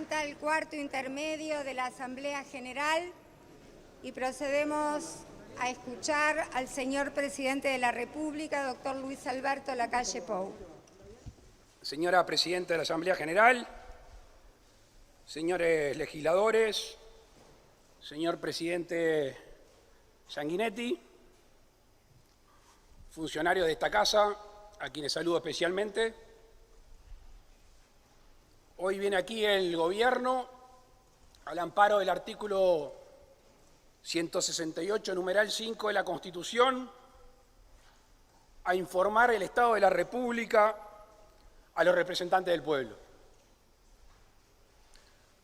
levanta el cuarto intermedio de la Asamblea General y procedemos a escuchar al señor Presidente de la República, doctor Luis Alberto Lacalle Pou. Señora Presidenta de la Asamblea General, señores legisladores, señor Presidente Sanguinetti, funcionarios de esta casa, a quienes saludo especialmente. Hoy viene aquí el Gobierno, al amparo del artículo 168, numeral 5 de la Constitución, a informar el Estado de la República a los representantes del pueblo.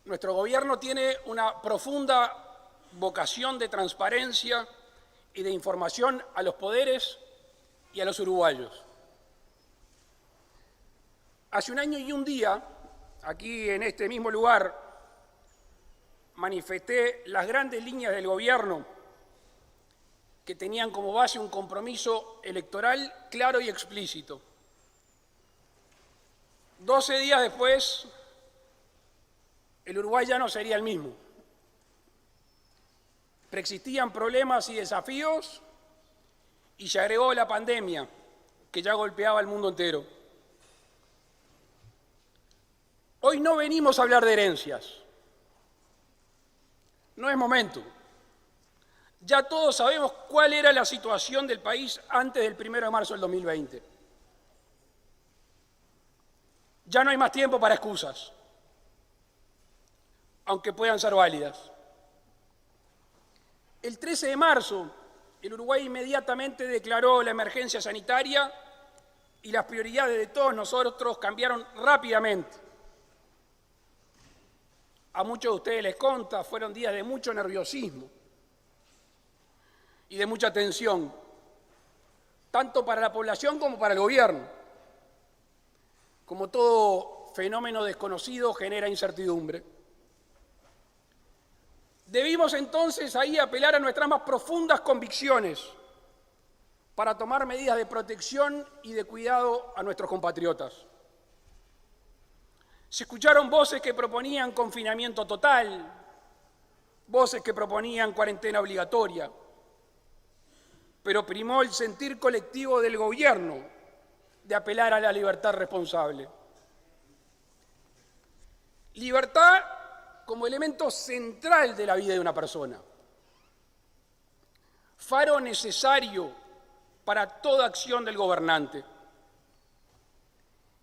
Nuestro Gobierno tiene una profunda vocación de transparencia y de información a los poderes y a los uruguayos. Hace un año y un día, aquí en este mismo lugar, manifesté las grandes líneas del Gobierno que tenían como base un compromiso electoral claro y explícito. 12 días después, el Uruguay ya no sería el mismo. Preexistían problemas y desafíos y se agregó la pandemia que ya golpeaba al mundo entero. Hoy no venimos a hablar de herencias. No es momento. Ya todos sabemos cuál era la situación del país antes del 1 de marzo del 2020. Ya no hay más tiempo para excusas, aunque puedan ser válidas. El 13 de marzo, el Uruguay inmediatamente declaró la emergencia sanitaria y las prioridades de todos nosotros cambiaron rápidamente. A muchos de ustedes les consta, fueron días de mucho nerviosismo y de mucha tensión, tanto para la población como para el Gobierno. Como todo fenómeno desconocido genera incertidumbre. Debimos entonces ahí apelar a nuestras más profundas convicciones para tomar medidas de protección y de cuidado a nuestros compatriotas. Se escucharon voces que proponían confinamiento total, voces que proponían cuarentena obligatoria, pero primó el sentir colectivo del Gobierno de apelar a la libertad responsable. Libertad como elemento central de la vida de una persona, faro necesario para toda acción del gobernante.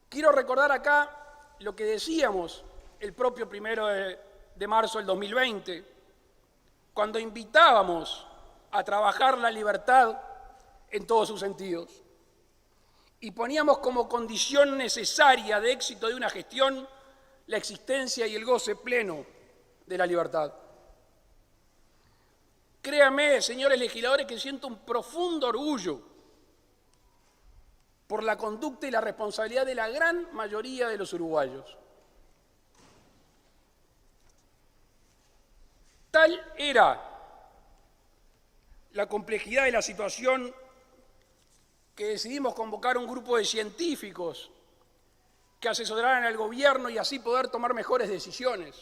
Quiero recordar acá lo que decíamos el propio 1 de marzo del 2020, cuando invitábamos a trabajar la libertad en todos sus sentidos y poníamos como condición necesaria de éxito de una gestión la existencia y el goce pleno de la libertad. Créanme, señores legisladores, que siento un profundo orgullo por la conducta y la responsabilidad de la gran mayoría de los uruguayos. Tal era la complejidad de la situación que decidimos convocar un grupo de científicos que asesoraran al Gobierno y así poder tomar mejores decisiones.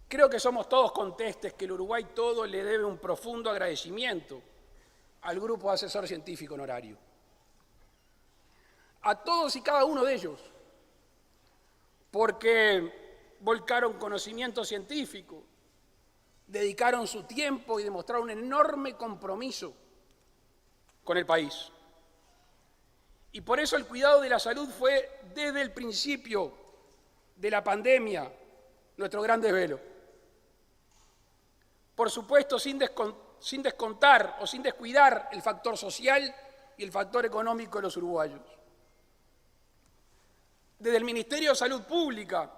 Creo que somos todos contestes que el Uruguay todo le debe un profundo agradecimiento al grupo de asesor científico honorario. A todos y cada uno de ellos, porque volcaron conocimiento científico, dedicaron su tiempo y demostraron un enorme compromiso con el país. Y por eso el cuidado de la salud fue desde el principio de la pandemia nuestro gran desvelo. Por supuesto, sin descontar o sin descuidar el factor social y el factor económico de los uruguayos. Desde el Ministerio de Salud Pública,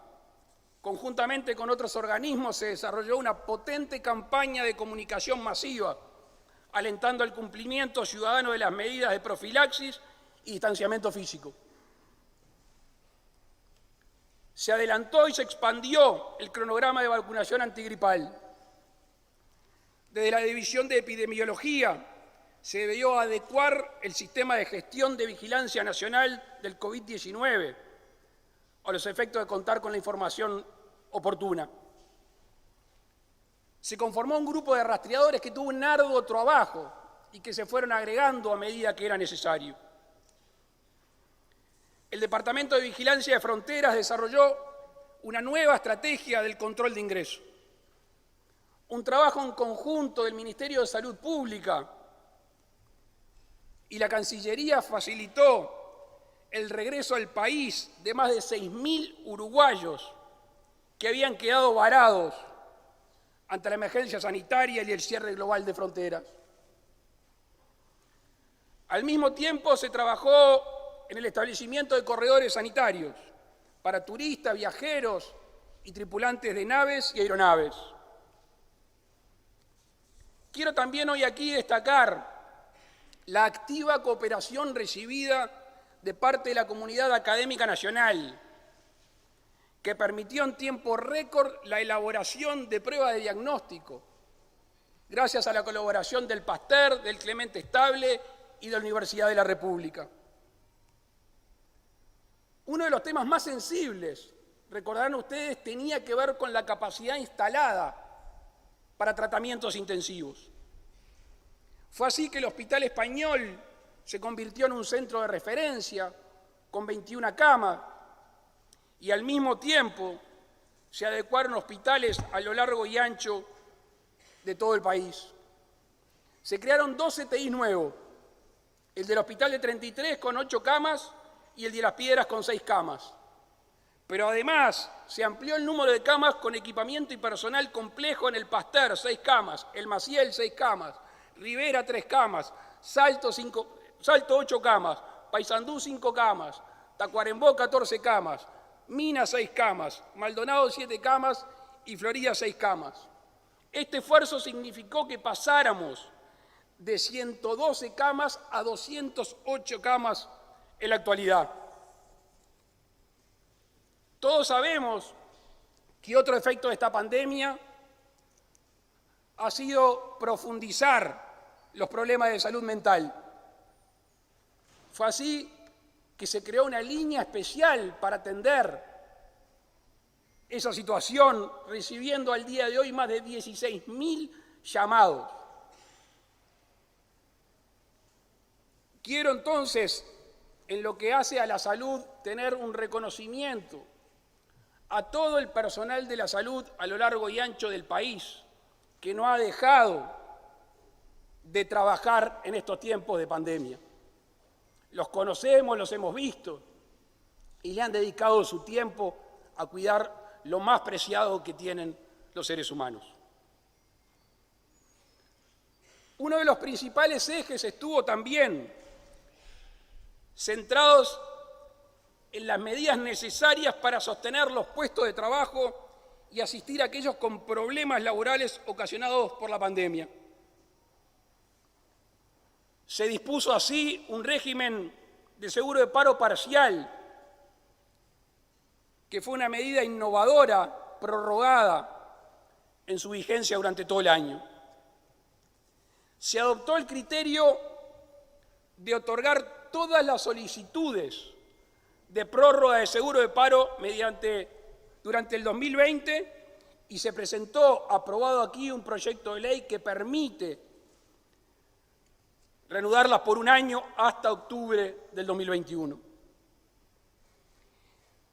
conjuntamente con otros organismos, se desarrolló una potente campaña de comunicación masiva, alentando el cumplimiento ciudadano de las medidas de profilaxis y distanciamiento físico. Se adelantó y se expandió el cronograma de vacunación antigripal. Desde la División de Epidemiología se debió adecuar el sistema de gestión de vigilancia nacional del COVID-19 a los efectos de contar con la información oportuna. Se conformó un grupo de rastreadores que tuvo un arduo trabajo y que se fueron agregando a medida que era necesario. El Departamento de Vigilancia de Fronteras desarrolló una nueva estrategia del control de ingresos. Un trabajo en conjunto del Ministerio de Salud Pública y la Cancillería facilitó el regreso al país de más de 6.000 uruguayos que habían quedado varados ante la emergencia sanitaria y el cierre global de fronteras. Al mismo tiempo se trabajó en el establecimiento de corredores sanitarios para turistas, viajeros y tripulantes de naves y aeronaves. Quiero también hoy aquí destacar la activa cooperación recibida de parte de la comunidad académica nacional, que permitió en tiempo récord la elaboración de pruebas de diagnóstico, gracias a la colaboración del Pasteur, del Clemente Estable y de la Universidad de la República. Uno de los temas más sensibles, recordarán ustedes, tenía que ver con la capacidad instalada para tratamientos intensivos. Fue así que el Hospital Español se convirtió en un centro de referencia con 21 camas y al mismo tiempo se adecuaron hospitales a lo largo y ancho de todo el país. Se crearon 2 CTIs nuevos, el del Hospital de 33 con 8 camas y el de Las Piedras con 6 camas. Pero además se amplió el número de camas con equipamiento y personal complejo en el Pasteur, 6 camas, el Maciel, 6 camas, Rivera, 3 camas, Salto 8 camas, Paysandú, 5 camas, Tacuarembó, 14 camas, Minas, 6 camas, Maldonado, 7 camas y Florida, 6 camas. Este esfuerzo significó que pasáramos de 112 camas a 208 camas en la actualidad. Todos sabemos que otro efecto de esta pandemia ha sido profundizar los problemas de salud mental. Fue así que se creó una línea especial para atender esa situación, recibiendo al día de hoy más de 16.000 llamados. Quiero entonces, en lo que hace a la salud, tener un reconocimiento a todo el personal de la salud a lo largo y ancho del país, que no ha dejado de trabajar en estos tiempos de pandemia. Los conocemos, los hemos visto, y le han dedicado su tiempo a cuidar lo más preciado que tienen los seres humanos. Uno de los principales ejes estuvo también centrados en las medidas necesarias para sostener los puestos de trabajo y asistir a aquellos con problemas laborales ocasionados por la pandemia. Se dispuso así un régimen de seguro de paro parcial, que fue una medida innovadora, prorrogada en su vigencia durante todo el año. Se adoptó el criterio de otorgar todas las solicitudes de prórroga de seguro de paro durante el 2020 y se presentó, aprobado aquí, un proyecto de ley que permite reanudarlas por un año hasta octubre del 2021.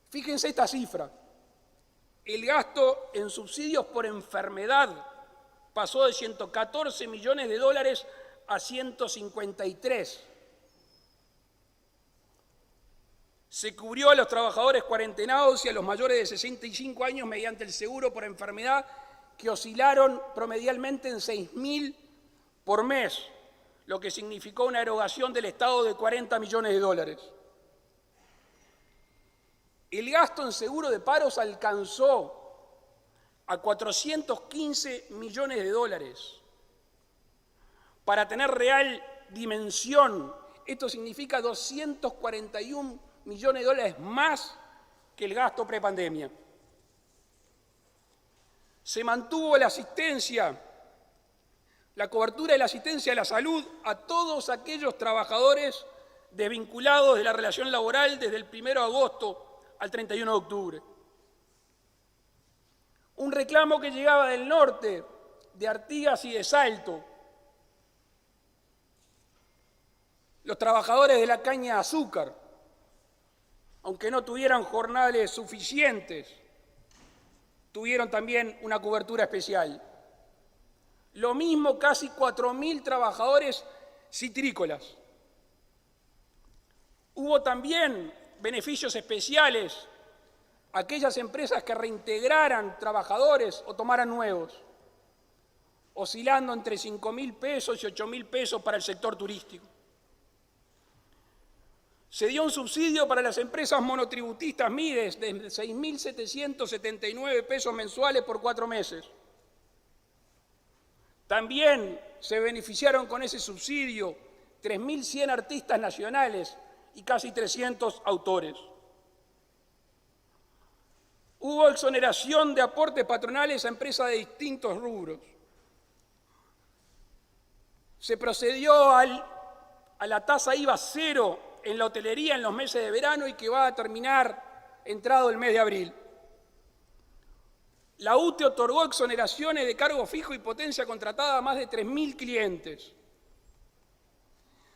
Fíjense esta cifra. El gasto en subsidios por enfermedad pasó de $114 millones a 153. Se cubrió a los trabajadores cuarentenados y a los mayores de 65 años mediante el seguro por enfermedad, que oscilaron promedialmente en 6.000 por mes, lo que significó una erogación del Estado de $40 millones. El gasto en seguro de paros alcanzó a $415 millones. Para tener real dimensión, esto significa $241 millones más que el gasto prepandemia. Se mantuvo la asistencia, la cobertura de la asistencia a la salud a todos aquellos trabajadores desvinculados de la relación laboral desde el 1 de agosto al 31 de octubre. Un reclamo que llegaba del norte, de Artigas y de Salto. Los trabajadores de la caña de azúcar, aunque no tuvieran jornales suficientes, tuvieron también una cobertura especial. Lo mismo casi 4.000 trabajadores citrícolas. Hubo también beneficios especiales a aquellas empresas que reintegraran trabajadores o tomaran nuevos, oscilando entre 5.000 pesos y 8.000 pesos para el sector turístico. Se dio un subsidio para las empresas monotributistas MIDES de 6.779 pesos mensuales por 4 meses. También se beneficiaron con ese subsidio 3.100 artistas nacionales y casi 300 autores. Hubo exoneración de aportes patronales a empresas de distintos rubros. Se procedió a la tasa IVA cero en la hotelería en los meses de verano y que va a terminar entrado el mes de abril. La UTE otorgó exoneraciones de cargo fijo y potencia contratada a más de 3.000 clientes.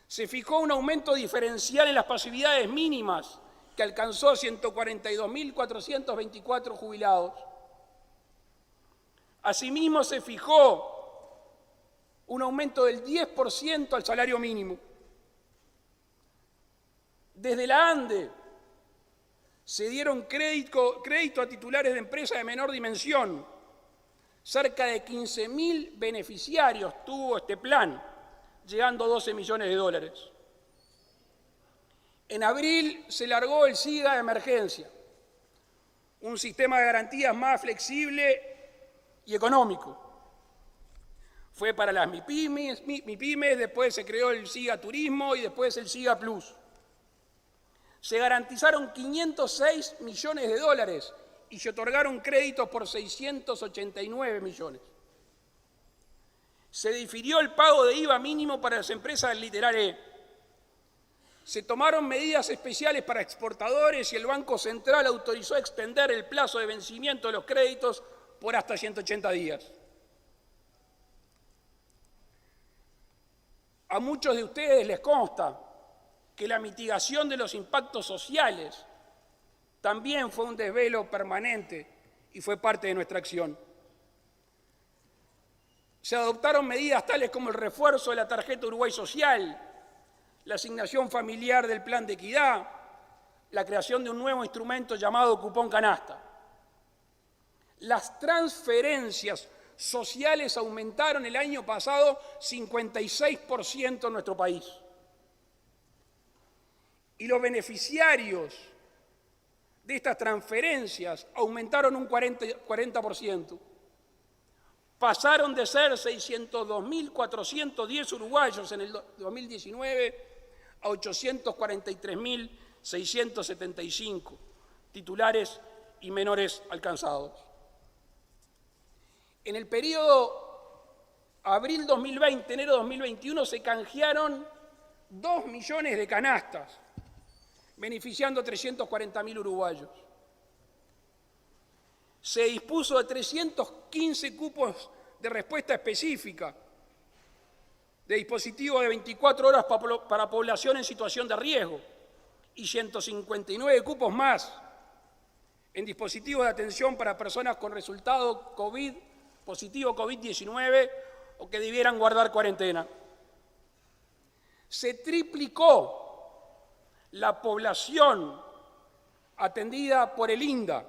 Se fijó un aumento diferencial en las pasividades mínimas que alcanzó a 142.424 jubilados. Asimismo, se fijó un aumento del 10% al salario mínimo. Desde la ANDE se dieron crédito a titulares de empresas de menor dimensión. Cerca de 15.000 beneficiarios tuvo este plan, llegando a 12 millones de dólares. En abril se largó el SIGA de emergencia, un sistema de garantías más flexible y económico. Fue para las MIPYMES, después se creó el SIGA Turismo y después el SIGA Plus. Se garantizaron 506 millones de dólares y se otorgaron créditos por 689 millones. Se difirió el pago de IVA mínimo para las empresas del Litoral E. Se tomaron medidas especiales para exportadores y el Banco Central autorizó extender el plazo de vencimiento de los créditos por hasta 180 días. A muchos de ustedes les consta que la mitigación de los impactos sociales también fue un desvelo permanente y fue parte de nuestra acción. Se adoptaron medidas tales como el refuerzo de la tarjeta Uruguay Social, la asignación familiar del Plan de Equidad, la creación de un nuevo instrumento llamado cupón canasta. Las transferencias sociales aumentaron el año pasado 56% en nuestro país. Y los beneficiarios de estas transferencias aumentaron un 40%. Pasaron de ser 602.410 uruguayos en el 2019 a 843.675 titulares y menores alcanzados. En el periodo abril 2020, enero 2021 se canjearon 2 millones de canastas, beneficiando a 340.000 uruguayos. Se dispuso de 315 cupos de respuesta específica, de dispositivos de 24 horas para población en situación de riesgo y 159 cupos más en dispositivos de atención para personas con resultado positivo COVID-19 o que debieran guardar cuarentena. Se triplicó la población atendida por el INDA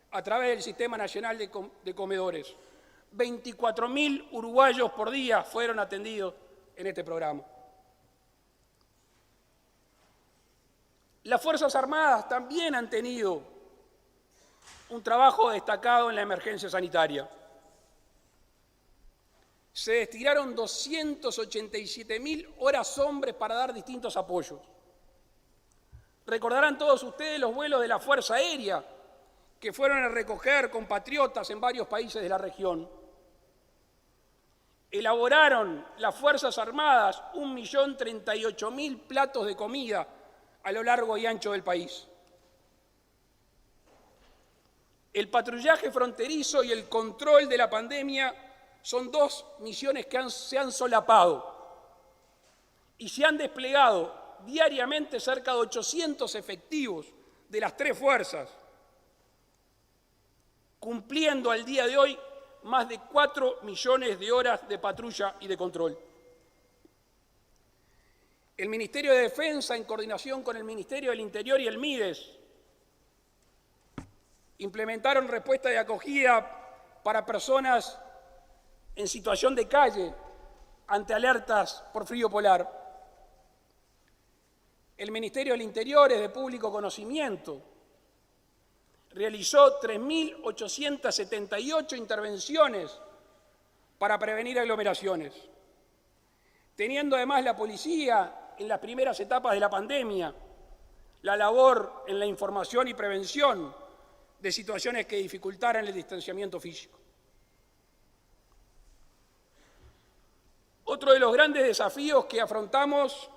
a través del Sistema Nacional de Comedores. 24.000 uruguayos por día fueron atendidos en este programa. Las Fuerzas Armadas también han tenido un trabajo destacado en la emergencia sanitaria. Se destinaron 287.000 horas hombres para dar distintos apoyos. Recordarán todos ustedes los vuelos de la Fuerza Aérea que fueron a recoger compatriotas en varios países de la región. Elaboraron las Fuerzas Armadas 1.038.000 platos de comida a lo largo y ancho del país. El patrullaje fronterizo y el control de la pandemia son dos misiones que se han solapado y se han desplegado diariamente cerca de 800 efectivos de las tres fuerzas, cumpliendo al día de hoy más de 4 millones de horas de patrulla y de control. El Ministerio de Defensa, en coordinación con el Ministerio del Interior y el MIDES, implementaron respuesta de acogida para personas en situación de calle ante alertas por frío polar. El Ministerio del Interior es de público conocimiento. Realizó 3.878 intervenciones para prevenir aglomeraciones, teniendo además la policía en las primeras etapas de la pandemia la labor en la información y prevención de situaciones que dificultaran el distanciamiento físico. Otro de los grandes desafíos que afrontamos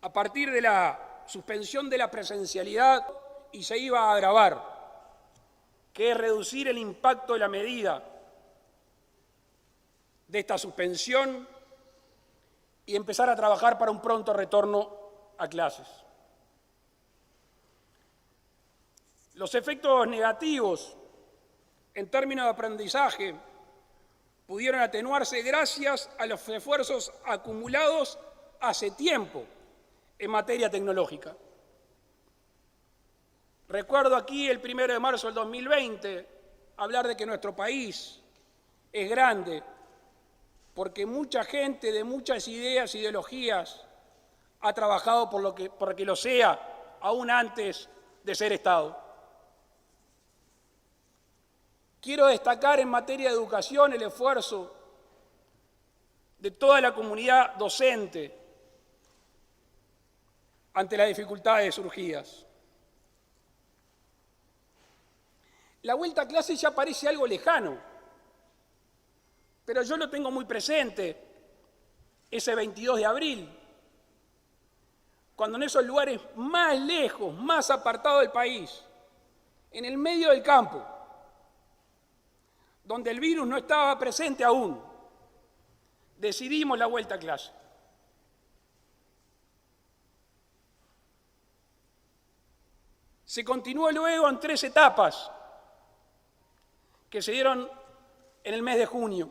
a partir de la suspensión de la presencialidad y se iba a agravar, que es reducir el impacto de la medida de esta suspensión y empezar a trabajar para un pronto retorno a clases. Los efectos negativos en términos de aprendizaje pudieron atenuarse gracias a los esfuerzos acumulados hace tiempo en materia tecnológica. Recuerdo aquí el 1 de marzo del 2020 hablar de que nuestro país es grande porque mucha gente de muchas ideas, ideologías, ha trabajado por que lo sea, aún antes de ser Estado. Quiero destacar en materia de educación el esfuerzo de toda la comunidad docente ante las dificultades surgidas. La vuelta a clase ya parece algo lejano, pero yo lo tengo muy presente, ese 22 de abril, cuando en esos lugares más lejos, más apartados del país, en el medio del campo, donde el virus no estaba presente aún, decidimos la vuelta a clase. Se continuó luego en 3 etapas que se dieron en el mes de junio.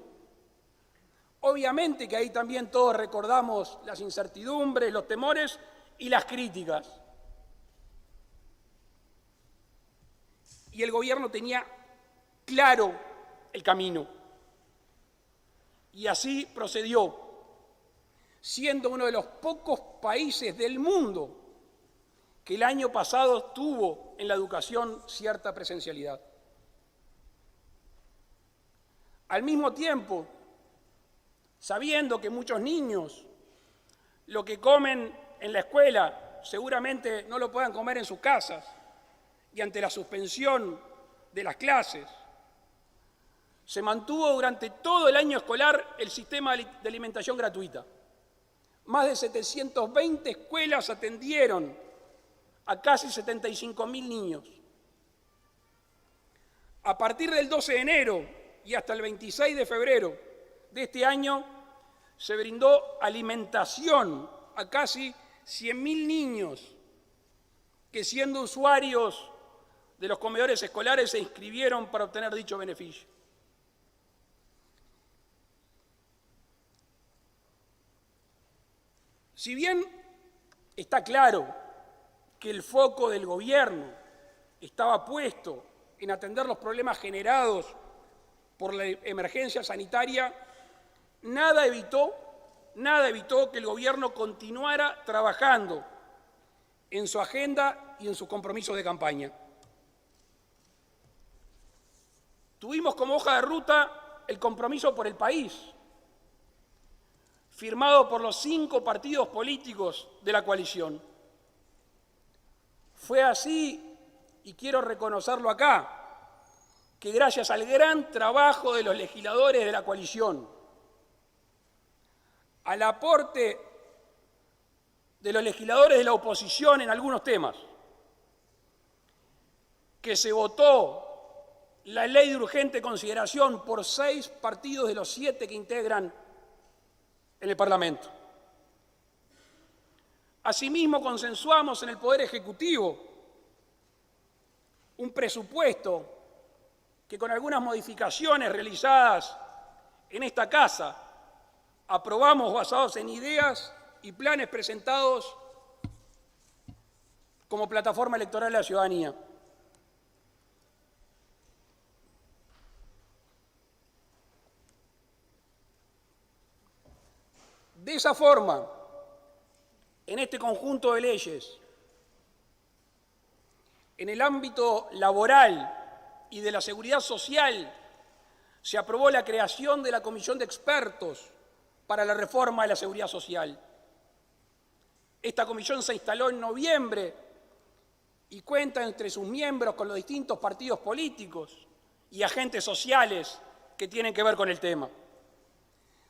Obviamente que ahí también todos recordamos las incertidumbres, los temores y las críticas. Y el gobierno tenía claro el camino. Y así procedió, siendo uno de los pocos países del mundo que el año pasado tuvo en la educación cierta presencialidad. Al mismo tiempo, sabiendo que muchos niños lo que comen en la escuela seguramente no lo puedan comer en sus casas, y ante la suspensión de las clases, se mantuvo durante todo el año escolar el sistema de alimentación gratuita. Más de 720 escuelas atendieron a casi 75.000 niños. A partir del 12 de enero y hasta el 26 de febrero de este año, se brindó alimentación a casi 100.000 niños que, siendo usuarios de los comedores escolares, se inscribieron para obtener dicho beneficio. Si bien está claro que el foco del gobierno estaba puesto en atender los problemas generados por la emergencia sanitaria, nada evitó que el gobierno continuara trabajando en su agenda y en sus compromisos de campaña. Tuvimos como hoja de ruta el compromiso por el país, firmado por los 5 partidos políticos de la coalición. Fue así, y quiero reconocerlo acá, que gracias al gran trabajo de los legisladores de la coalición, al aporte de los legisladores de la oposición en algunos temas, que se votó la ley de urgente consideración por 6 partidos de los 7 que integran en el Parlamento. Asimismo, consensuamos en el Poder Ejecutivo un presupuesto que, con algunas modificaciones realizadas en esta casa, aprobamos basados en ideas y planes presentados como plataforma electoral de la ciudadanía. De esa forma, en este conjunto de leyes, en el ámbito laboral y de la seguridad social, se aprobó la creación de la Comisión de Expertos para la Reforma de la Seguridad Social. Esta comisión se instaló en noviembre y cuenta entre sus miembros con los distintos partidos políticos y agentes sociales que tienen que ver con el tema.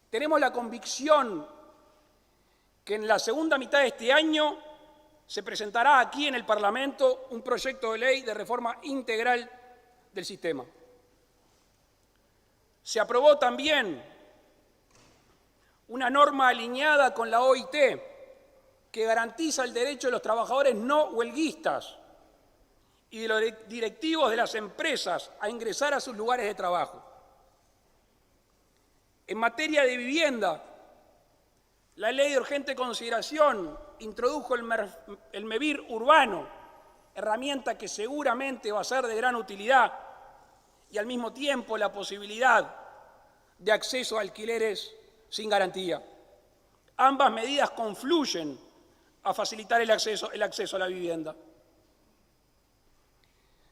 Tenemos la convicción que en la segunda mitad de este año se presentará aquí en el Parlamento un proyecto de ley de reforma integral del sistema. Se aprobó también una norma alineada con la OIT que garantiza el derecho de los trabajadores no huelguistas y de los directivos de las empresas a ingresar a sus lugares de trabajo. En materia de vivienda, la ley de urgente consideración introdujo el MEVIR urbano, herramienta que seguramente va a ser de gran utilidad, y al mismo tiempo la posibilidad de acceso a alquileres sin garantía. Ambas medidas confluyen a facilitar el acceso a la vivienda.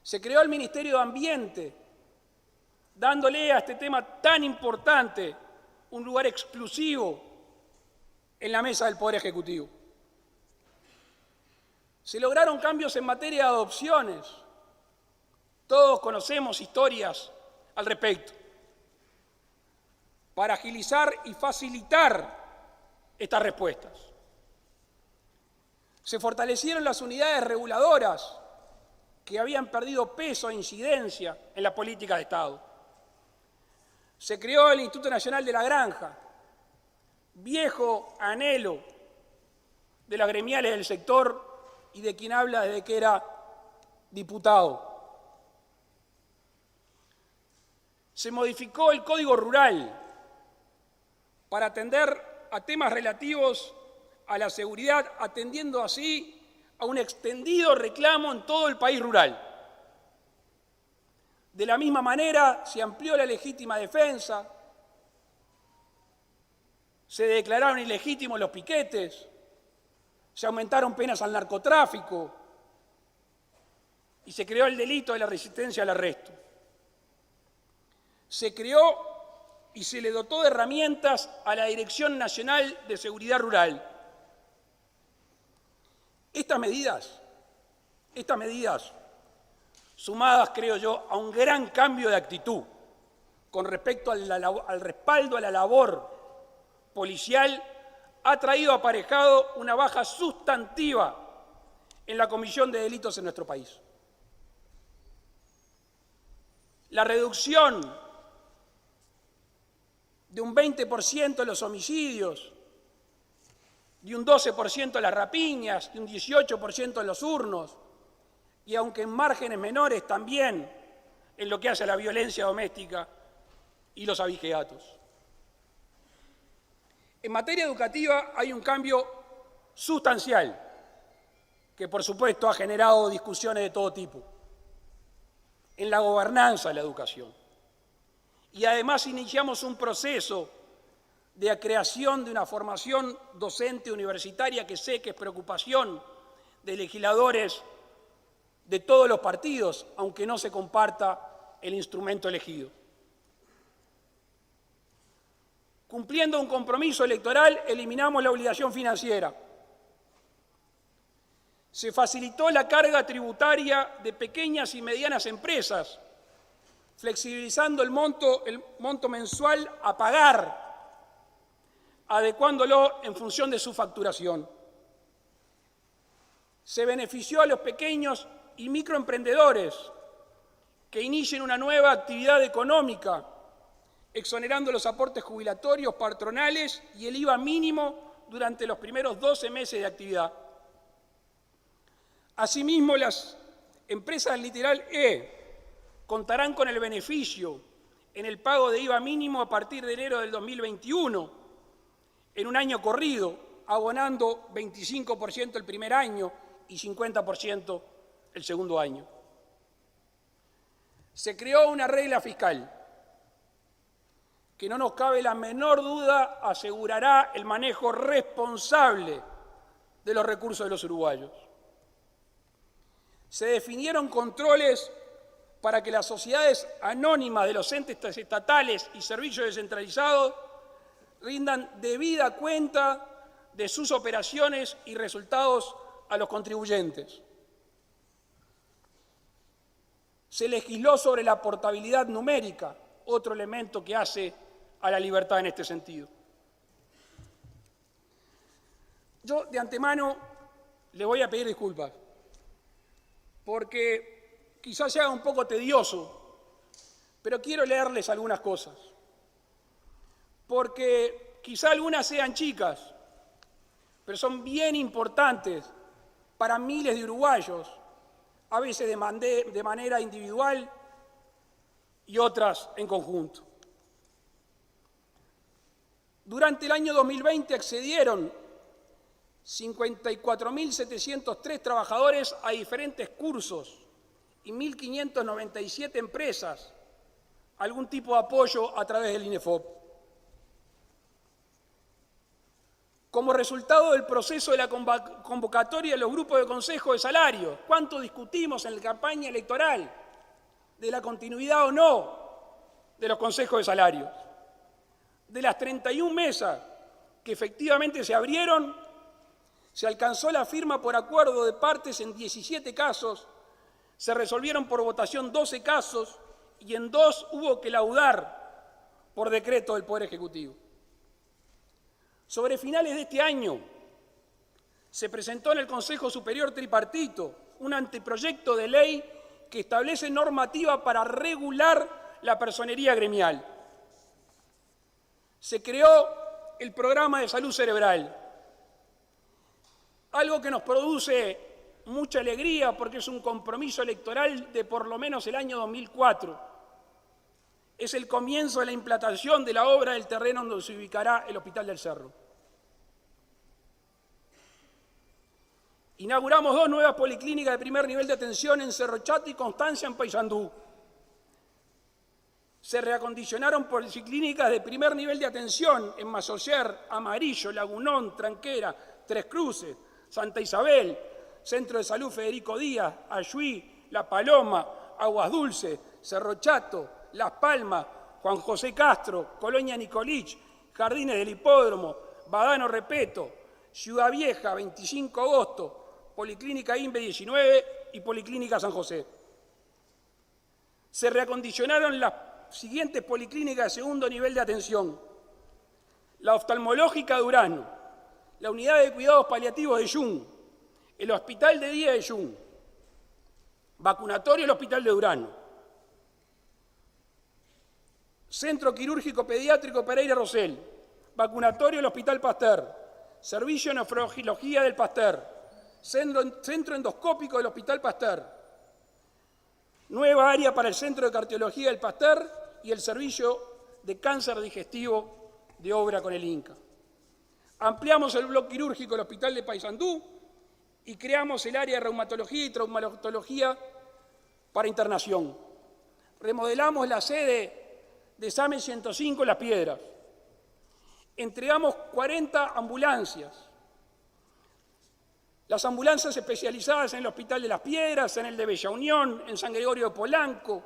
Se creó el Ministerio de Ambiente, dándole a este tema tan importante un lugar exclusivo en la mesa del Poder Ejecutivo. Se lograron cambios en materia de adopciones. Todos conocemos historias al respecto. Para agilizar y facilitar estas respuestas. Se fortalecieron las unidades reguladoras que habían perdido peso e incidencia en la política de Estado. Se creó el Instituto Nacional de la Granja, viejo anhelo de las gremiales del sector y de quien habla desde que era diputado. Se modificó el Código Rural para atender a temas relativos a la seguridad, atendiendo así a un extendido reclamo en todo el país rural. De la misma manera, se amplió la legítima defensa, se declararon ilegítimos los piquetes, se aumentaron penas al narcotráfico y se creó el delito de la resistencia al arresto. Se creó y se le dotó de herramientas a la Dirección Nacional de Seguridad Rural. Estas medidas, sumadas, creo yo, a un gran cambio de actitud con respecto al respaldo a la labor policial, ha traído aparejado una baja sustantiva en la comisión de delitos en nuestro país. La reducción de un 20% de los homicidios, de un 12% de las rapiñas, de un 18% de los hurnos, y aunque en márgenes menores también en lo que hace a la violencia doméstica y los abigeatos. En materia educativa hay un cambio sustancial que, por supuesto, ha generado discusiones de todo tipo en la gobernanza de la educación. Y además iniciamos un proceso de creación de una formación docente universitaria que sé que es preocupación de legisladores de todos los partidos, aunque no se comparta el instrumento elegido. Cumpliendo un compromiso electoral, eliminamos la obligación financiera. Se facilitó la carga tributaria de pequeñas y medianas empresas, flexibilizando el monto mensual a pagar, adecuándolo en función de su facturación. Se benefició a los pequeños y microemprendedores que inicien una nueva actividad económica, exonerando los aportes jubilatorios patronales y el IVA mínimo durante los primeros 12 meses de actividad. Asimismo, las empresas literal E contarán con el beneficio en el pago de IVA mínimo a partir de enero del 2021, en un año corrido, abonando 25% el primer año y 50% el segundo año. Se creó una regla fiscal que no nos cabe la menor duda asegurará el manejo responsable de los recursos de los uruguayos. Se definieron controles para que las sociedades anónimas de los entes estatales y servicios descentralizados rindan debida cuenta de sus operaciones y resultados a los contribuyentes. Se legisló sobre la portabilidad numérica, otro elemento que hace a la libertad en este sentido. Yo de antemano le voy a pedir disculpas, porque quizás sea un poco tedioso, pero quiero leerles algunas cosas, porque quizá algunas sean chicas, pero son bien importantes para miles de uruguayos, a veces de manera individual y otras en conjunto. Durante el año 2020 accedieron 54.703 trabajadores a diferentes cursos y 1.597 empresas algún tipo de apoyo a través del INEFOP. Como resultado del proceso de la convocatoria de los grupos de consejo de salarios, ¿cuánto discutimos en la campaña electoral de la continuidad o no de los consejos de salarios? De las 31 mesas que efectivamente se abrieron, se alcanzó la firma por acuerdo de partes en 17 casos, se resolvieron por votación 12 casos y en 2 hubo que laudar por decreto del Poder Ejecutivo. Sobre finales de este año se presentó en el Consejo Superior Tripartito un anteproyecto de ley que establece normativa para regular la personería gremial. Se creó el programa de salud cerebral, algo que nos produce mucha alegría porque es un compromiso electoral de por lo menos el año 2004. Es el comienzo de la implantación de la obra del terreno donde se ubicará el Hospital del Cerro. Inauguramos 2 nuevas policlínicas de primer nivel de atención en Cerro Chato y Constancia en Paysandú. Se reacondicionaron policlínicas de primer nivel de atención en Masoyer, Amarillo, Lagunón, Tranquera, Tres Cruces, Santa Isabel, Centro de Salud Federico Díaz, Ayuí, La Paloma, Aguas Dulces, Cerro Chato, Las Palmas, Juan José Castro, Colonia Nicolich, Jardines del Hipódromo, Badano Repeto, Ciudad Vieja, 25 de agosto, Policlínica INVE 19 y Policlínica San José. Se reacondicionaron las siguientes policlínicas de segundo nivel de atención: la oftalmológica de Urano, la unidad de cuidados paliativos de Yung, el hospital de día de Yung, vacunatorio del hospital de Urano, centro quirúrgico pediátrico Pereira Rosell, vacunatorio del hospital Pasteur, servicio de nefrología del Pasteur, centro endoscópico del hospital Pasteur, nueva área para el centro de cardiología del Pasteur y el servicio de cáncer digestivo de obra con el INCA. Ampliamos el bloque quirúrgico del Hospital de Paysandú y creamos el área de reumatología y traumatología para internación. Remodelamos la sede de SAME 105 Las Piedras. Entregamos 40 ambulancias. Las ambulancias especializadas en el Hospital de Las Piedras, en el de Bella Unión, en San Gregorio de Polanco,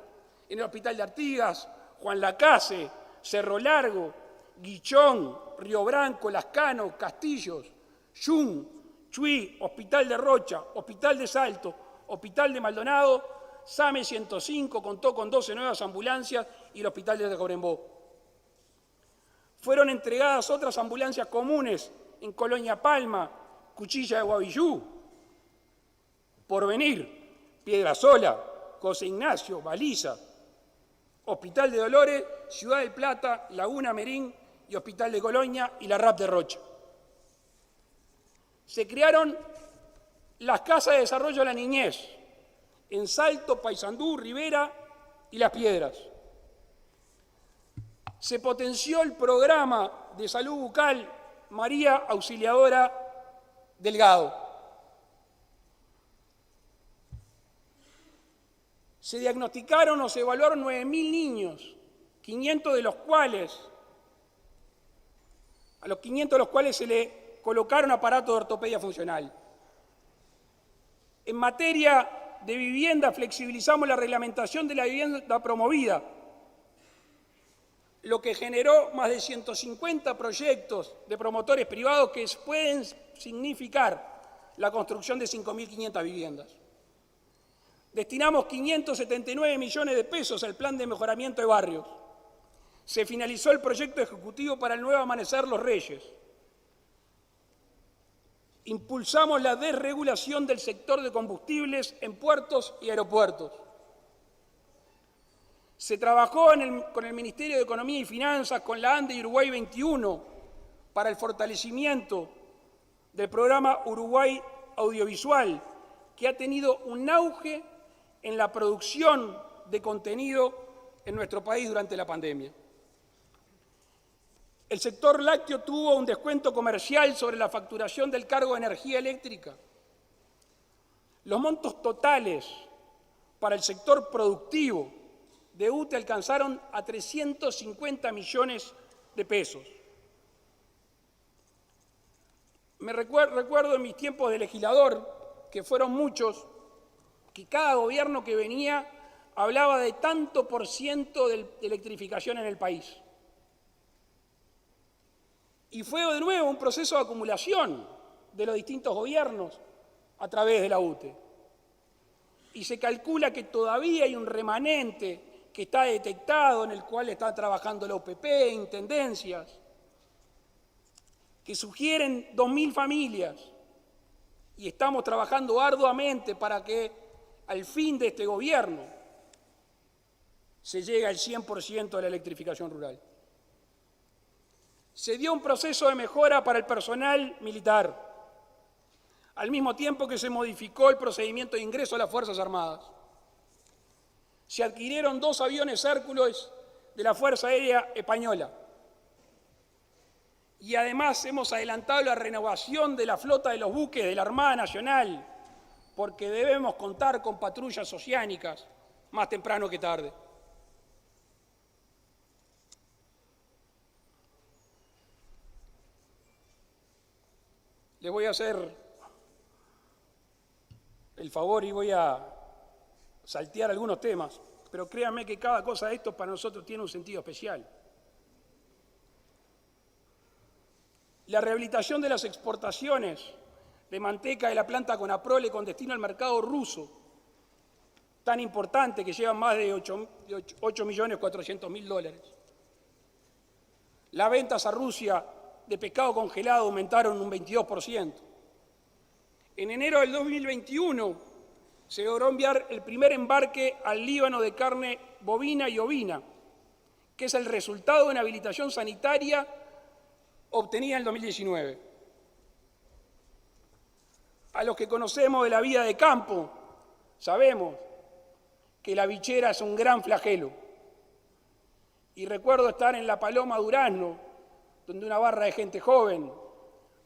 en el Hospital de Artigas, Juan Lacase, Cerro Largo, Guichón, Río Branco, Lascano, Castillos, Yung, Chuy, Hospital de Rocha, Hospital de Salto, Hospital de Maldonado, SAME 105 contó con 12 nuevas ambulancias y el Hospital de Tacuarembó. Fueron entregadas otras ambulancias comunes en Colonia Palma, Cuchilla de Guavillú, Porvenir, Piedrasola, José Ignacio, Baliza, Hospital de Dolores, Ciudad del Plata, Laguna Merín y Hospital de Colonia y la RAP de Rocha. Se crearon las Casas de Desarrollo de la Niñez en Salto, Paysandú, Rivera y Las Piedras. Se potenció el programa de salud bucal María Auxiliadora Delgado. Se diagnosticaron o se evaluaron 9.000 niños, 500 de los cuales se le colocaron aparatos de ortopedia funcional. En materia de vivienda, flexibilizamos la reglamentación de la vivienda promovida, lo que generó más de 150 proyectos de promotores privados que pueden significar la construcción de 5.500 viviendas. Destinamos 579 millones de pesos al plan de mejoramiento de barrios. Se finalizó el proyecto ejecutivo para el nuevo Amanecer Los Reyes. Impulsamos la desregulación del sector de combustibles en puertos y aeropuertos. Se trabajó con el Ministerio de Economía y Finanzas, con la ANDE y Uruguay 21, para el fortalecimiento del programa Uruguay Audiovisual, que ha tenido un auge en la producción de contenido en nuestro país durante la pandemia. El sector lácteo tuvo un descuento comercial sobre la facturación del cargo de energía eléctrica. Los montos totales para el sector productivo de UTE alcanzaron a 350 millones de pesos. Me recuerdo en mis tiempos de legislador, que fueron muchos, que cada gobierno que venía hablaba de tanto por ciento de electrificación en el país. Y fue de nuevo un proceso de acumulación de los distintos gobiernos a través de la UTE. Y se calcula que todavía hay un remanente que está detectado, en el cual está trabajando la OPP, intendencias, que sugieren 2.000 familias. Y estamos trabajando arduamente para que al fin de este gobierno se llegue al 100% de la electrificación rural. Se dio un proceso de mejora para el personal militar, al mismo tiempo que se modificó el procedimiento de ingreso a las Fuerzas Armadas. Se adquirieron 2 aviones Hércules de la Fuerza Aérea Española. Y además hemos adelantado la renovación de la flota de los buques de la Armada Nacional, porque debemos contar con patrullas oceánicas más temprano que tarde. Les voy a hacer el favor y voy a saltear algunos temas, pero créanme que cada cosa de esto para nosotros tiene un sentido especial. La rehabilitación de las exportaciones de manteca de la planta Conaprole con destino al mercado ruso, tan importante, que llevan más de 8.400.000 dólares. Las ventas a Rusia de pescado congelado aumentaron un 22%. En enero del 2021 se logró enviar el primer embarque al Líbano de carne bovina y ovina, que es el resultado de una habilitación sanitaria obtenida en el 2019. A los que conocemos de la vida de campo, sabemos que la bichera es un gran flagelo. Y recuerdo estar en La Paloma, Durazno, donde una barra de gente joven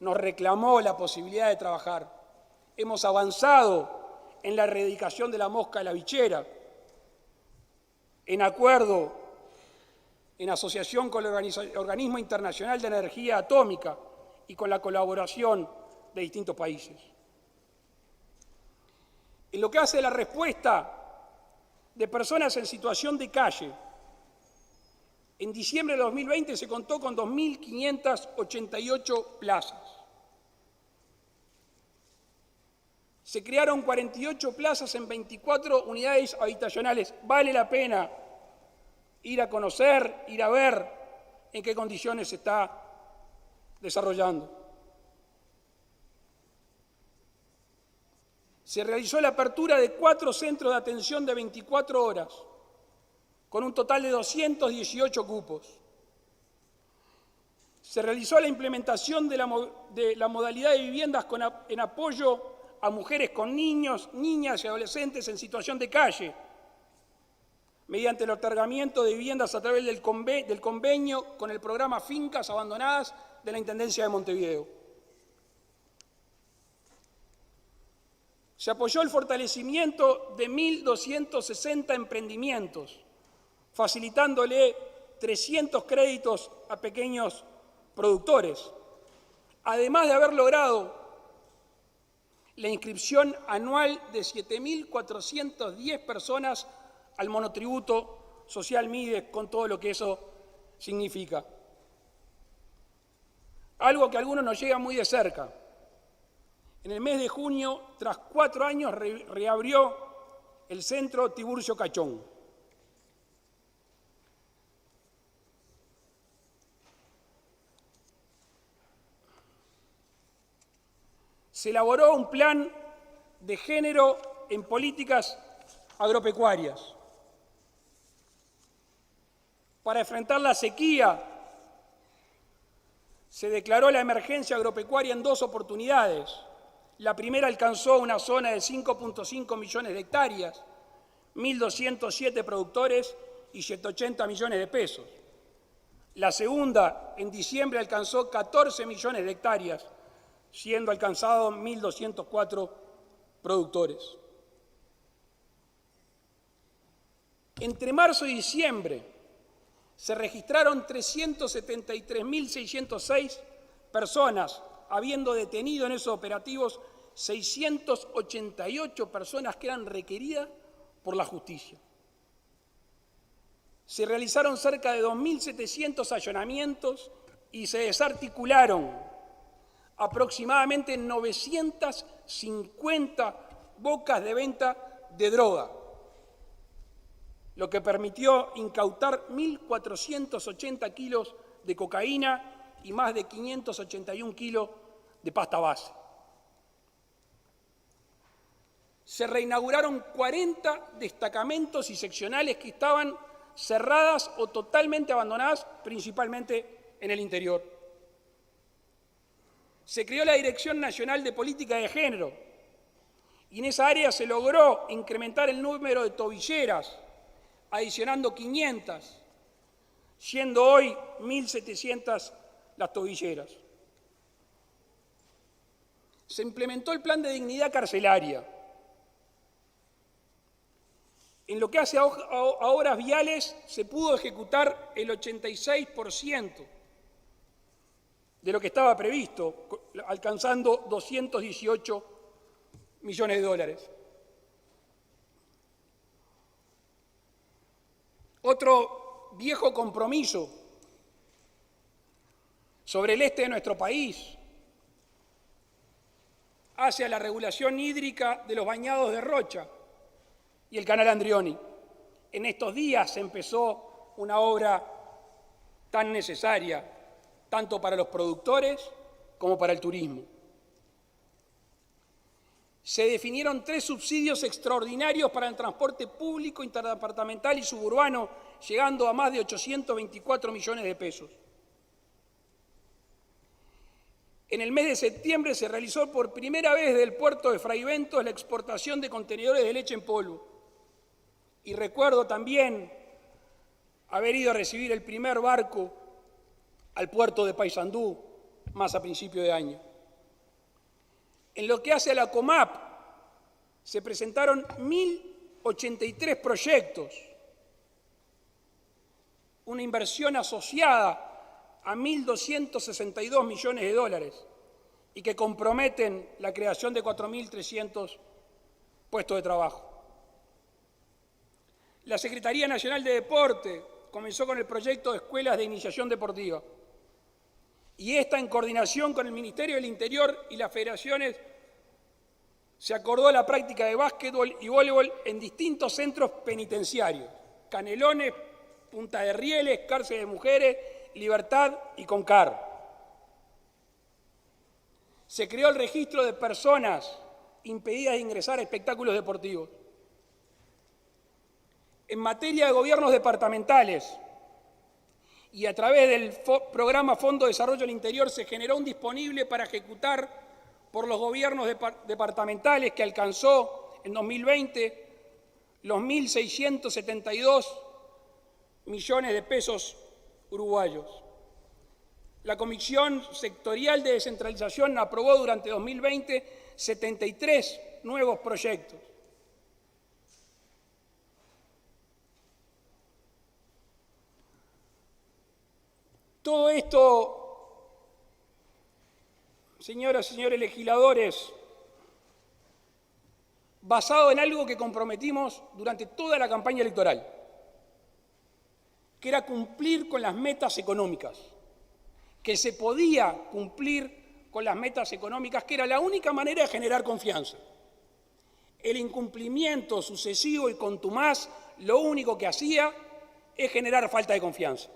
nos reclamó la posibilidad de trabajar. Hemos avanzado en la erradicación de la mosca de la bichera, en acuerdo, en asociación con el Organismo Internacional de Energía Atómica y con la colaboración de distintos países. En lo que hace a la respuesta de personas en situación de calle, en diciembre de 2020 se contó con 2.588 plazas. Se crearon 48 plazas en 24 unidades habitacionales. Vale la pena ir a conocer, ir a ver en qué condiciones se está desarrollando. Se realizó la apertura de 4 centros de atención de 24 horas, con un total de 218 cupos. Se realizó la implementación de la modalidad de viviendas en apoyo a mujeres con niños, niñas y adolescentes en situación de calle, mediante el otorgamiento de viviendas a través del convenio con el programa Fincas Abandonadas de la Intendencia de Montevideo. Se apoyó el fortalecimiento de 1.260 emprendimientos, facilitándole 300 créditos a pequeños productores, además de haber logrado la inscripción anual de 7.410 personas al monotributo social MIDES, con todo lo que eso significa. Algo que a algunos nos llega muy de cerca. En el mes de junio, tras 4 años, reabrió el Centro Tiburcio Cachón. Se elaboró un plan de género en políticas agropecuarias. Para enfrentar la sequía, se declaró la emergencia agropecuaria en 2 oportunidades. La primera alcanzó una zona de 5.5 millones de hectáreas, 1.207 productores y 180 millones de pesos. La segunda, en diciembre, alcanzó 14 millones de hectáreas, siendo alcanzados 1.204 productores. Entre marzo y diciembre se registraron 373.606 personas, habiendo detenido en esos operativos 688 personas que eran requeridas por la justicia. Se realizaron cerca de 2.700 allanamientos y se desarticularon aproximadamente 950 bocas de venta de droga, lo que permitió incautar 1.480 kilos de cocaína y más de 581 kilos de pasta base. Se reinauguraron 40 destacamentos y seccionales que estaban cerradas o totalmente abandonadas, principalmente en el interior. Se creó la Dirección Nacional de Política de Género y en esa área se logró incrementar el número de tobilleras, adicionando 500, siendo hoy 1.700 las tobilleras. Se implementó el Plan de Dignidad Carcelaria. En lo que hace a obras viales, se pudo ejecutar el 86% de lo que estaba previsto, alcanzando 218 millones de dólares. Otro viejo compromiso sobre el este de nuestro país hacia la regulación hídrica de los bañados de Rocha y el canal Andrioni. En estos días se empezó una obra tan necesaria, tanto para los productores como para el turismo. Se definieron 3 subsidios extraordinarios para el transporte público, interdepartamental y suburbano, llegando a más de 824 millones de pesos. En el mes de septiembre se realizó por primera vez desde el puerto de Fray Bentos la exportación de contenedores de leche en polvo. Y recuerdo también haber ido a recibir el primer barco al puerto de Paysandú, más a principio de año. En lo que hace a la COMAP, se presentaron 1.083 proyectos, una inversión asociada a 1.262 millones de dólares y que comprometen la creación de 4.300 puestos de trabajo. La Secretaría Nacional de Deporte comenzó con el proyecto de escuelas de iniciación deportiva y esta, en coordinación con el Ministerio del Interior y las federaciones, se acordó la práctica de básquetbol y voleibol en distintos centros penitenciarios: Canelones, Punta de Rieles, Cárcel de Mujeres, Libertad y Concar. Se creó el registro de personas impedidas de ingresar a espectáculos deportivos. En materia de gobiernos departamentales y a través del programa Fondo de Desarrollo del Interior se generó un disponible para ejecutar por los gobiernos departamentales que alcanzó en 2020 los 1.672 millones de pesos uruguayos. La Comisión Sectorial de Descentralización aprobó durante 2020 73 nuevos proyectos. Todo esto, señoras y señores legisladores, basado en algo que comprometimos durante toda la campaña electoral, que era cumplir con las metas económicas, que se podía cumplir con las metas económicas, que era la única manera de generar confianza. El incumplimiento sucesivo y contumaz lo único que hacía es generar falta de confianza.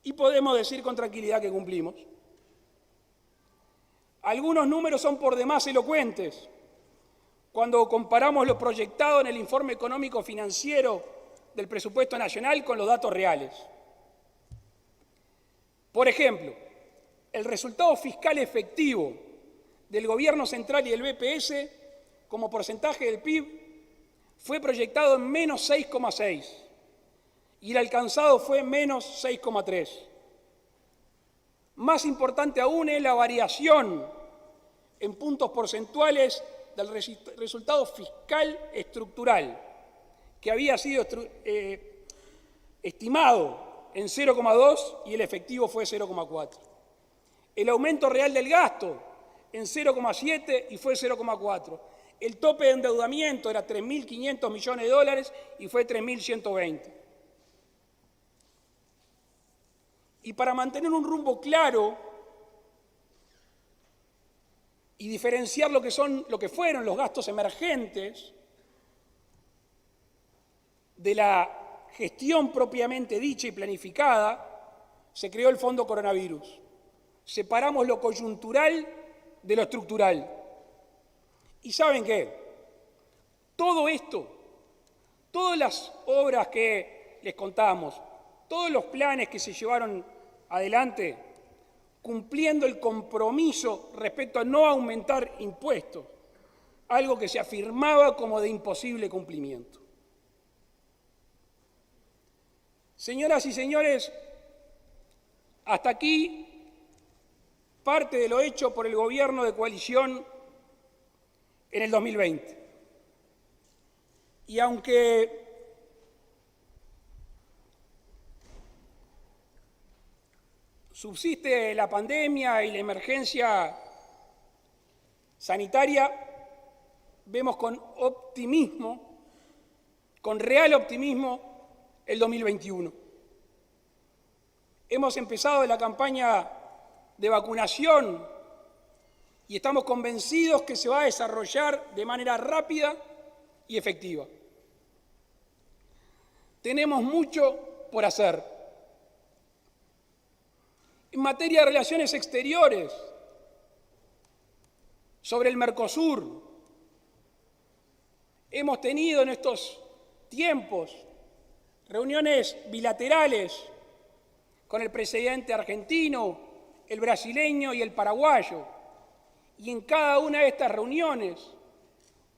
Y podemos decir con tranquilidad que cumplimos. Algunos números son por demás elocuentes cuando comparamos lo proyectado en el informe económico financiero del presupuesto nacional con los datos reales. Por ejemplo, el resultado fiscal efectivo del Gobierno Central y el BPS como porcentaje del PIB fue proyectado en menos 6,6 y el alcanzado fue menos 6,3. Más importante aún es la variación en puntos porcentuales del resultado fiscal estructural, que había sido estimado en 0,2 y el efectivo fue 0,4. El aumento real del gasto en 0,7 y fue 0,4. El tope de endeudamiento era 3.500 millones de dólares y fue 3.120. Y para mantener un rumbo claro y diferenciar lo que fueron los gastos emergentes de la gestión propiamente dicha y planificada, se creó el Fondo Coronavirus. Separamos lo coyuntural de lo estructural. ¿Y saben qué? Todo esto, todas las obras que les contamos, todos los planes que se llevaron adelante, cumpliendo el compromiso respecto a no aumentar impuestos, algo que se afirmaba como de imposible cumplimiento. Señoras y señores, hasta aquí parte de lo hecho por el gobierno de coalición en el 2020. Y aunque subsiste la pandemia y la emergencia sanitaria, vemos con optimismo, con real optimismo, el 2021. Hemos empezado la campaña de vacunación y estamos convencidos que se va a desarrollar de manera rápida y efectiva. Tenemos mucho por hacer. En materia de relaciones exteriores, sobre el Mercosur, hemos tenido en estos tiempos reuniones bilaterales con el presidente argentino, el brasileño y el paraguayo. Y en cada una de estas reuniones,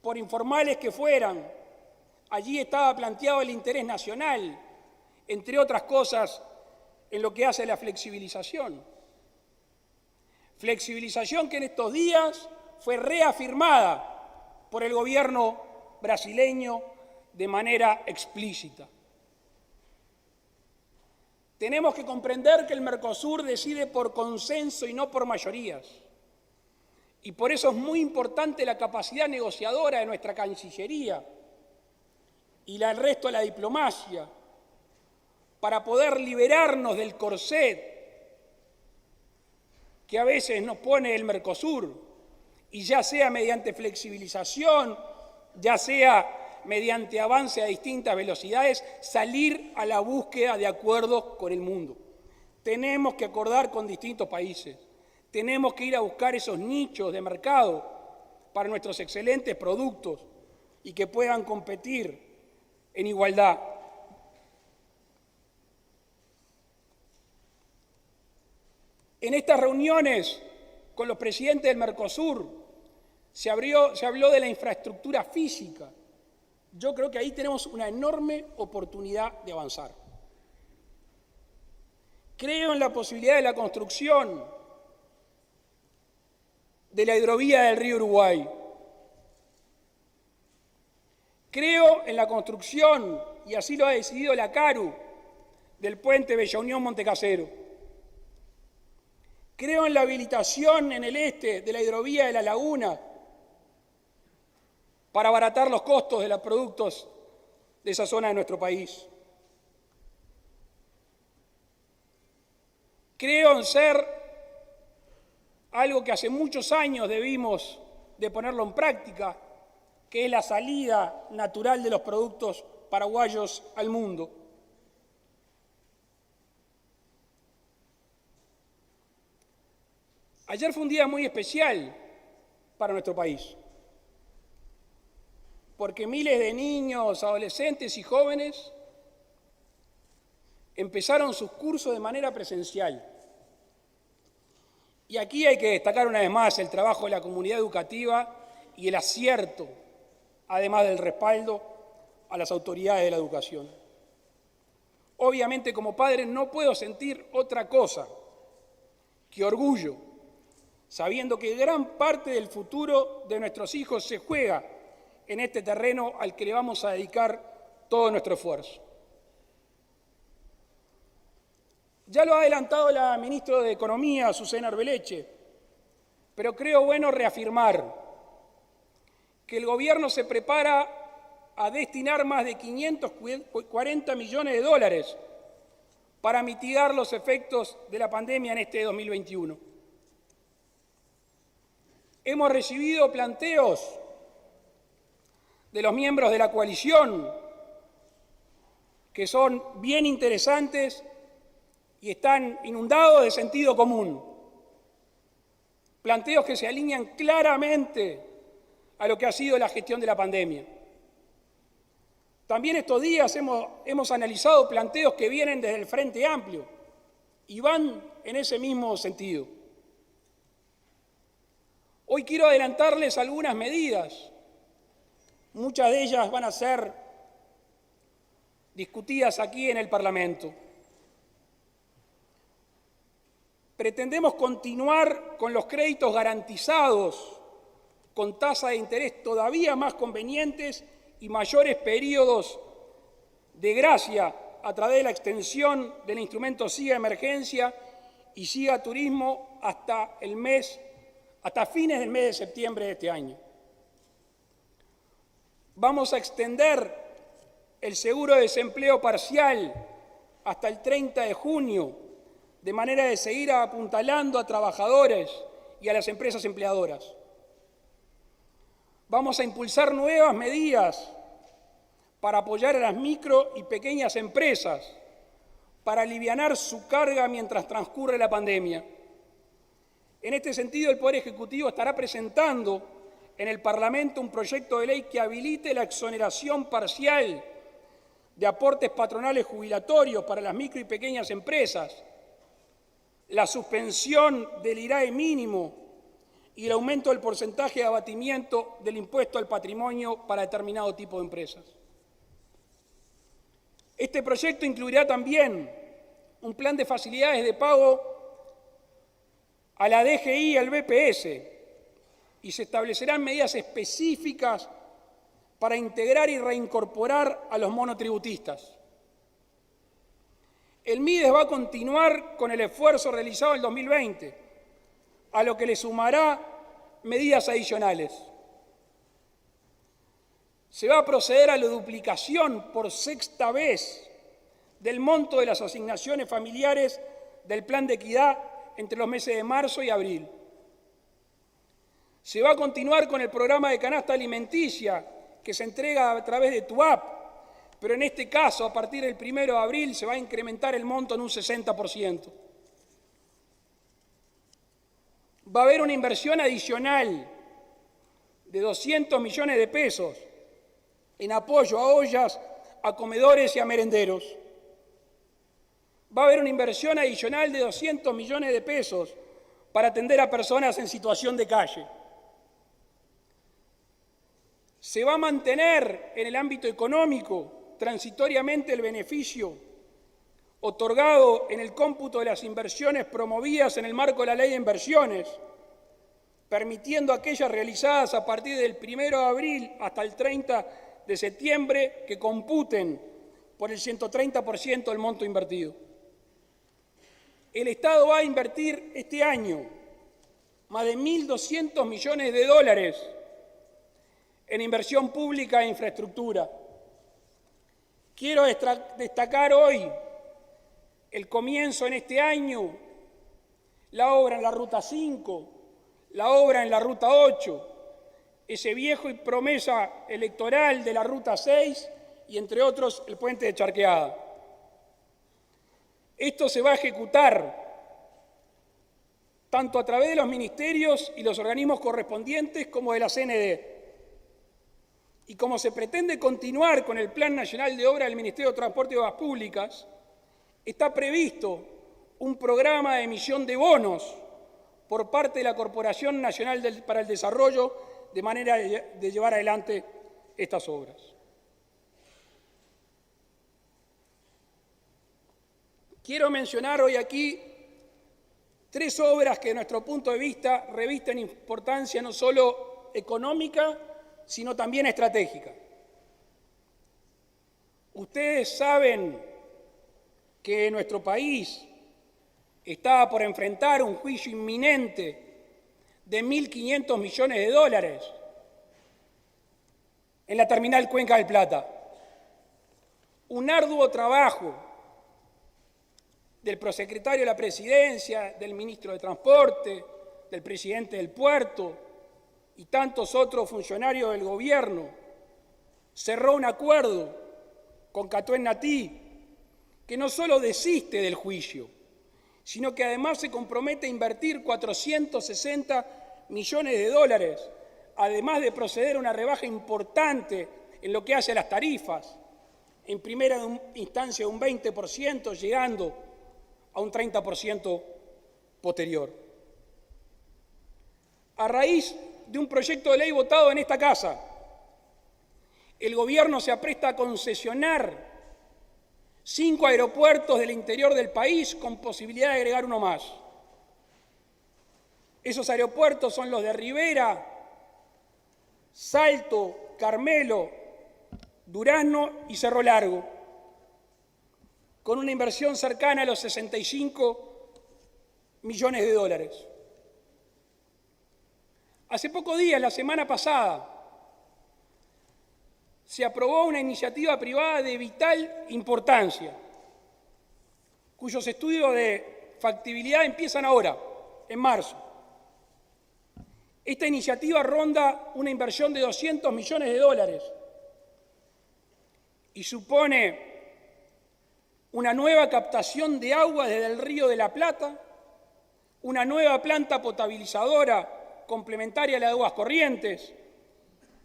por informales que fueran, allí estaba planteado el interés nacional, entre otras cosas, en lo que hace a la flexibilización. Flexibilización que en estos días fue reafirmada por el gobierno brasileño de manera explícita. Tenemos que comprender que el Mercosur decide por consenso y no por mayorías. Y por eso es muy importante la capacidad negociadora de nuestra Cancillería y el resto de la diplomacia para poder liberarnos del corset que a veces nos pone el Mercosur, y ya sea mediante flexibilización, ya sea mediante avance a distintas velocidades, salir a la búsqueda de acuerdos con el mundo. Tenemos que acordar con distintos países, Tenemos que ir a buscar esos nichos de mercado para nuestros excelentes productos y que puedan competir en igualdad. En estas reuniones con los presidentes del Mercosur se habló de la infraestructura física. Yo creo que ahí tenemos una enorme oportunidad de avanzar. Creo en la posibilidad de la construcción de la hidrovía del río Uruguay. Creo en la construcción, y así lo ha decidido la CARU, del puente Bella Unión-Montecasero. Creo en la habilitación en el este de la hidrovía de La Laguna para abaratar los costos de los productos de esa zona de nuestro país. Creo en ser algo que hace muchos años debimos de ponerlo en práctica, que es la salida natural de los productos paraguayos al mundo. Ayer fue un día muy especial para nuestro país, porque miles de niños, adolescentes y jóvenes empezaron sus cursos de manera presencial. Y aquí hay que destacar una vez más el trabajo de la comunidad educativa y el acierto, además del respaldo a las autoridades de la educación. Obviamente, como padre, no puedo sentir otra cosa que orgullo, sabiendo que gran parte del futuro de nuestros hijos se juega en este terreno al que le vamos a dedicar todo nuestro esfuerzo. Ya lo ha adelantado la ministra de Economía, Susana Arbeleche, pero creo bueno reafirmar que el Gobierno se prepara a destinar más de 540 millones de dólares para mitigar los efectos de la pandemia en este 2021. Hemos recibido planteos de los miembros de la coalición que son bien interesantes y están inundados de sentido común. Planteos que se alinean claramente a lo que ha sido la gestión de la pandemia. También estos días hemos analizado planteos que vienen desde el Frente Amplio y van en ese mismo sentido. Hoy quiero adelantarles algunas medidas. Muchas de ellas van a ser discutidas aquí en el Parlamento. Pretendemos continuar con los créditos garantizados con tasas de interés todavía más convenientes y mayores periodos de gracia a través de la extensión del instrumento SIGA Emergencia y SIGA Turismo hasta fines del mes de septiembre de este año. Vamos a extender el seguro de desempleo parcial hasta el 30 de junio, de manera de seguir apuntalando a trabajadores y a las empresas empleadoras. Vamos a impulsar nuevas medidas para apoyar a las micro y pequeñas empresas, para alivianar su carga mientras transcurre la pandemia. En este sentido, el Poder Ejecutivo estará presentando en el Parlamento un proyecto de ley que habilite la exoneración parcial de aportes patronales jubilatorios para las micro y pequeñas empresas, la suspensión del IRAE mínimo y el aumento del porcentaje de abatimiento del impuesto al patrimonio para determinado tipo de empresas. Este proyecto incluirá también un plan de facilidades de pago a la DGI y al BPS y se establecerán medidas específicas para integrar y reincorporar a los monotributistas. El MIDES va a continuar con el esfuerzo realizado en el 2020, a lo que le sumará medidas adicionales. Se va a proceder a la duplicación por sexta vez del monto de las asignaciones familiares del Plan de Equidad entre los meses de marzo y abril. Se va a continuar con el programa de canasta alimenticia que se entrega a través de TUAP, pero en este caso, a partir del 1 de abril, se va a incrementar el monto en un 60%. Va a haber una inversión adicional de 200 millones de pesos en apoyo a ollas, a comedores y a merenderos. Va a haber una inversión adicional de 200 millones de pesos para atender a personas en situación de calle. Se va a mantener en el ámbito económico transitoriamente el beneficio otorgado en el cómputo de las inversiones promovidas en el marco de la Ley de Inversiones, permitiendo aquellas realizadas a partir del 1 de abril hasta el 30 de septiembre que computen por el 130% del monto invertido. El Estado va a invertir este año más de 1.200 millones de dólares en inversión pública e infraestructura. Quiero destacar hoy el comienzo en este año, la obra en la Ruta 5, la obra en la Ruta 8, ese viejo y promesa electoral de la Ruta 6 y, entre otros, el puente de Charqueada. Esto se va a ejecutar tanto a través de los ministerios y los organismos correspondientes como de la CND. Y como se pretende continuar con el Plan Nacional de Obras del Ministerio de Transporte y Obras Públicas, está previsto un programa de emisión de bonos por parte de la Corporación Nacional para el Desarrollo de manera de llevar adelante estas obras. Quiero mencionar hoy aquí 3 obras que, de nuestro punto de vista, revisten importancia no solo económica, sino también estratégica. Ustedes saben que nuestro país estaba por enfrentar un juicio inminente de 1.500 millones de dólares en la terminal Cuenca del Plata. Un arduo trabajo del prosecretario de la Presidencia, del ministro de Transporte, del presidente del puerto y tantos otros funcionarios del gobierno, cerró un acuerdo con Catuén Natí, que no solo desiste del juicio, sino que además se compromete a invertir 460 millones de dólares, además de proceder a una rebaja importante en lo que hace a las tarifas, en primera instancia un 20%, llegando a un 30% posterior. A raíz de un proyecto de ley votado en esta casa, el Gobierno se apresta a concesionar 5 aeropuertos del interior del país con posibilidad de agregar uno más. Esos aeropuertos son los de Rivera, Salto, Carmelo, Durazno y Cerro Largo, con una inversión cercana a los 65 millones de dólares. Hace pocos días, la semana pasada, se aprobó una iniciativa privada de vital importancia, cuyos estudios de factibilidad empiezan ahora, en marzo. Esta iniciativa ronda una inversión de 200 millones de dólares y supone una nueva captación de agua desde el Río de la Plata, una nueva planta potabilizadora complementaria a la de aguas corrientes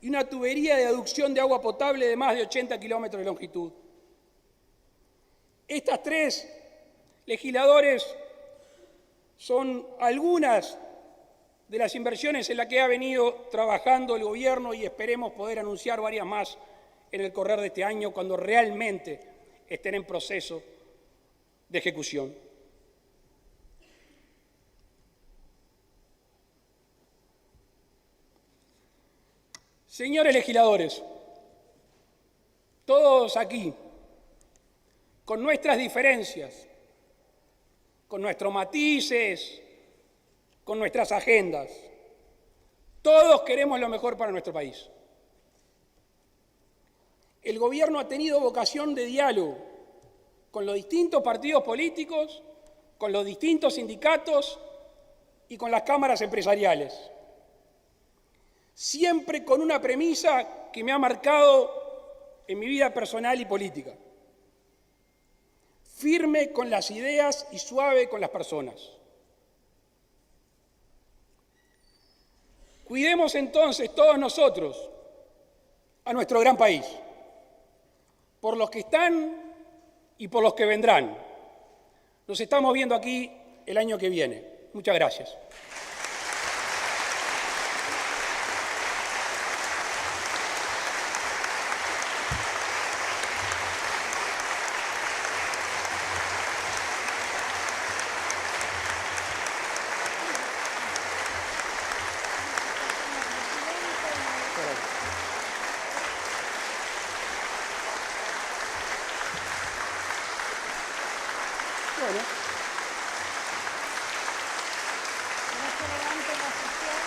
y una tubería de aducción de agua potable de más de 80 kilómetros de longitud. Estas 3 legisladores son algunas de las inversiones en las que ha venido trabajando el Gobierno y esperemos poder anunciar varias más en el correr de este año cuando realmente estén en proceso de ejecución. Señores legisladores, todos aquí, con nuestras diferencias, con nuestros matices, con nuestras agendas, todos queremos lo mejor para nuestro país. El Gobierno ha tenido vocación de diálogo con los distintos partidos políticos, con los distintos sindicatos y con las cámaras empresariales. Siempre con una premisa que me ha marcado en mi vida personal y política: firme con las ideas y suave con las personas. Cuidemos entonces todos nosotros a nuestro gran país, por los que están y por los que vendrán. Nos estamos viendo aquí el año que viene. Muchas gracias. Bueno. No se levante la sesión.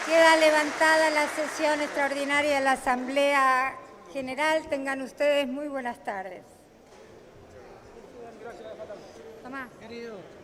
Queda levantada la sesión extraordinaria de la Asamblea General. Tengan ustedes muy buenas tardes. Tomá. Querido.